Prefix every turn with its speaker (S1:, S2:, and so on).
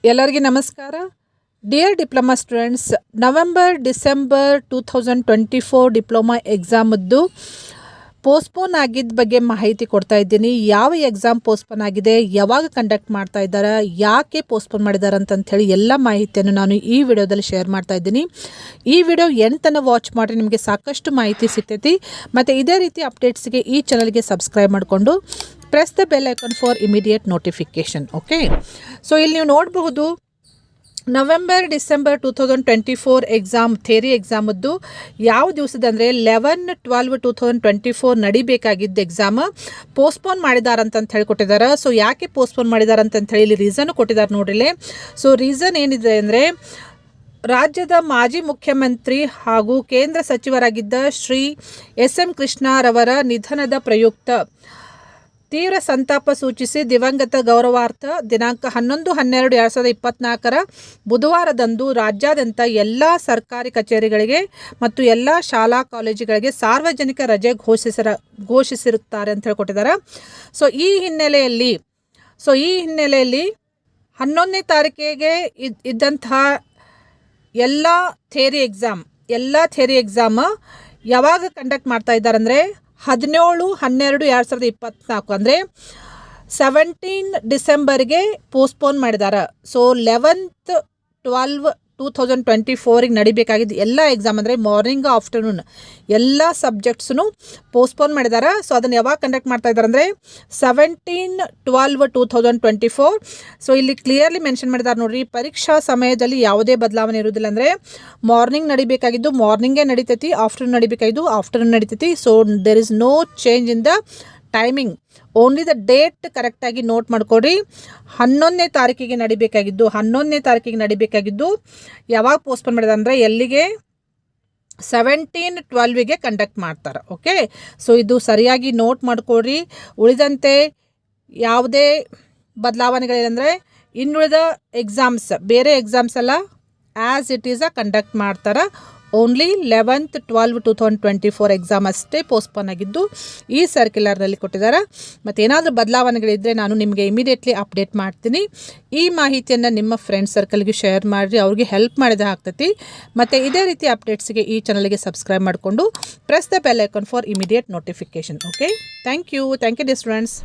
S1: ಎಲ್ಲರಿಗೆ ನಮಸ್ಕಾರ. Dear diploma students, November December 2024 diploma ಎಕ್ಸಾಮದ್ದು ಪೋಸ್ಟ್ಪೋನ್ ಆಗಿದ್ದ ಬಗ್ಗೆ ಮಾಹಿತಿ ಕೊಡ್ತಾ ಇದ್ದೀನಿ. ಯಾವ ಎಕ್ಸಾಮ್ ಪೋಸ್ಟ್ಪೋನ್ ಆಗಿದೆ, ಯಾವಾಗ ಕಂಡಕ್ಟ್ ಮಾಡ್ತಾ ಇದ್ದಾರೆ, ಯಾಕೆ ಪೋಸ್ಟ್ಪೋನ್ ಮಾಡಿದ್ದಾರೆ ಅಂತಂಥೇಳಿ ಎಲ್ಲ ಮಾಹಿತಿಯನ್ನು ನಾನು ಈ ವಿಡಿಯೋದಲ್ಲಿ ಶೇರ್ ಮಾಡ್ತಾ ಇದ್ದೀನಿ. ಈ ವಿಡಿಯೋ ಎಂಡ್ ತನಕ ವಾಚ್ ಮಾಡಿರಿ, ನಿಮಗೆ ಸಾಕಷ್ಟು ಮಾಹಿತಿ ಸಿಗ್ತೈತಿ. ಮತ್ತು ಇದೇ ರೀತಿ ಅಪ್ಡೇಟ್ಸ್ಗೆ ಈ ಚಾನಲ್ಗೆ ಸಬ್ಸ್ಕ್ರೈಬ್ ಮಾಡಿಕೊಂಡು press the bell icon for immediate notification. Okay, so ಇಲ್ಲಿ ನೀವು ನೋಡಬಹುದು ನವೆಂಬರ್-ಡಿಸೆಂಬರ್ 2024 ಎಕ್ಸಾಮ್ ಥಿಯರಿ ಎಕ್ಸಾಮದ್ದು ಯಾವ ದಿವಸದಂದರೆ 11/12/2024 ನಡಿಬೇಕಾಗಿದ್ದ ಎಕ್ಸಾಮ್ ಪೋಸ್ಟ್ಪೋನ್ ಮಾಡಿದ್ದಾರೆ ಅಂತ ಹೇಳಿಕೊಟ್ಟಿದ್ದಾರೆ. ಸೊ ಯಾಕೆ ಪೋಸ್ಟ್ಪೋನ್ ಮಾಡಿದ್ದಾರೆ ಅಂತ ಹೇಳಿ ಇಲ್ಲಿ ರೀಸನ್ ಕೊಟ್ಟಿದ್ದಾರೆ ನೋಡ್ರಿ. ಸೊ ರೀಸನ್ ಏನಿದೆ ಅಂದರೆ, ರಾಜ್ಯದ ಮಾಜಿ ಮುಖ್ಯಮಂತ್ರಿ ಹಾಗೂ ಕೇಂದ್ರ ಸಚಿವರಾಗಿದ್ದ ಶ್ರೀ ಎಸ್.ಎಂ. ಕೃಷ್ಣರವರ ನಿಧನದ ಪ್ರಯುಕ್ತ ತೀವ್ರ ಸಂತಾಪ ಸೂಚಿಸಿ ದಿವಂಗತ ಗೌರವಾರ್ಥ ದಿನಾಂಕ 11/12/2024 ಬುಧವಾರದಂದು ರಾಜ್ಯಾದ್ಯಂತ ಎಲ್ಲ ಸರ್ಕಾರಿ ಕಚೇರಿಗಳಿಗೆ ಮತ್ತು ಎಲ್ಲ ಶಾಲಾ ಕಾಲೇಜುಗಳಿಗೆ ಸಾರ್ವಜನಿಕ ರಜೆ ಘೋಷಿಸಿರುತ್ತಾರೆ ಅಂತ ಹೇಳ್ಕೊಟ್ಟಿದ್ದಾರೆ. ಸೊ ಈ ಹಿನ್ನೆಲೆಯಲ್ಲಿ 11ನೇ ತಾರೀಕಿಗೆ ಇದ್ದಂತಹ ಎಲ್ಲ ಥಿಯರಿ ಎಕ್ಸಾಮ್ ಯಾವಾಗ ಕಂಡಕ್ಟ್ ಮಾಡ್ತಾ ಇದ್ದಾರೆ ಅಂದರೆ 17/12/2024 ಅಂದರೆ 17 ಡಿಸೆಂಬರ್ಗೆ ಪೋಸ್ಟ್ಪೋನ್ ಮಾಡಿದ್ದಾರೆ. ಸೊ 11/12/2024 ನಡಿಬೇಕಾಗಿದ್ದು ಎಲ್ಲ ಎಕ್ಸಾಮ್ ಅಂದರೆ ಮಾರ್ನಿಂಗ್ ಆಫ್ಟರ್ನೂನ್ ಎಲ್ಲ ಸಬ್ಜೆಕ್ಟ್ಸನ್ನು ಪೋಸ್ಟ್ಪೋನ್ ಮಾಡಿದ್ದಾರೆ. ಸೊ ಅದನ್ನು ಯಾವಾಗ ಕಂಡಕ್ಟ್ ಮಾಡ್ತಾ ಇದ್ದಾರೆ ಅಂದರೆ 17/12/2024. ಸೊ ಇಲ್ಲಿ ಕ್ಲಿಯರ್ಲಿ ಮೆನ್ಷನ್ ಮಾಡಿದ್ದಾರೆ ನೋಡ್ರಿ, ಪರೀಕ್ಷಾ ಸಮಯದಲ್ಲಿ ಯಾವುದೇ ಬದಲಾವಣೆ ಇರುವುದಿಲ್ಲ. ಅಂದರೆ ಮಾರ್ನಿಂಗ್ ನಡಿಬೇಕಾಗಿದ್ದು ಮಾರ್ನಿಂಗೇ ನಡೀತೈತಿ, ಆಫ್ಟರ್ನೂನ್ ನಡಿಬೇಕಾಗಿದ್ದು ಆಫ್ಟರ್ನೂನ್ ನಡೀತೈತಿ. So there is no change in the timing, only the date ಕರೆಕ್ಟಾಗಿ ನೋಟ್ ಮಾಡ್ಕೊಡ್ರಿ. 11ನೇ ತಾರೀಕಿಗೆ ನಡಿಬೇಕಾಗಿದ್ದು ಯಾವಾಗ ಪೋಸ್ಟ್ಪೋನ್ ಮಾಡಿದ್ದಾರೆ ಅಂದರೆ ಎಲ್ಲಿಗೆ 17/12ಗೆ ಕಂಡಕ್ಟ್ ಮಾಡ್ತಾರೆ. ಓಕೆ, ಸೊ ಇದು ಸರಿಯಾಗಿ ನೋಟ್ ಮಾಡ್ಕೊಡ್ರಿ. ಉಳಿದಂತೆ ಯಾವುದೇ ಬದಲಾವಣೆಗಳಿಲ್ಲ. ಇನ್ನುಳಿದ ಎಕ್ಸಾಮ್ಸ್, ಬೇರೆ ಎಕ್ಸಾಮ್ಸ್ ಎಲ್ಲ ಆ್ಯಸ್ ಇಟ್ ಈಸ್ ಕಂಡಕ್ಟ್ ಮಾಡ್ತಾರೆ. ಓನ್ಲಿ 11/12/2024 ಎಕ್ಸಾಮ್ ಅಷ್ಟೇ ಪೋಸ್ಟ್ಪೋನ್ ಆಗಿದ್ದು ಈ ಸರ್ಕ್ಯುಲರ್ನಲ್ಲಿ ಕೊಟ್ಟಿದ್ದಾರೆ. ಮತ್ತು ಏನಾದರೂ ಬದಲಾವಣೆಗಳಿದ್ದರೆ ನಾನು ನಿಮಗೆ ಇಮಿಡಿಯೇಟ್ಲಿ ಅಪ್ಡೇಟ್ ಮಾಡ್ತೀನಿ. ಈ ಮಾಹಿತಿಯನ್ನು ನಿಮ್ಮ ಫ್ರೆಂಡ್ಸ್ ಸರ್ಕಲ್ಗೆ ಶೇರ್ ಮಾಡಿರಿ, ಅವ್ರಿಗೆ ಹೆಲ್ಪ್ ಮಾಡಿದ್ರೆ ಆಗ್ತೈತಿ. ಮತ್ತು ಇದೇ ರೀತಿ ಅಪ್ಡೇಟ್ಸ್ಗೆ ಈ ಚಾನಲ್ಗೆ ಸಬ್ಸ್ಕ್ರೈಬ್ ಮಾಡಿಕೊಂಡು press the bell icon for immediate notification. Okay, thank you D students.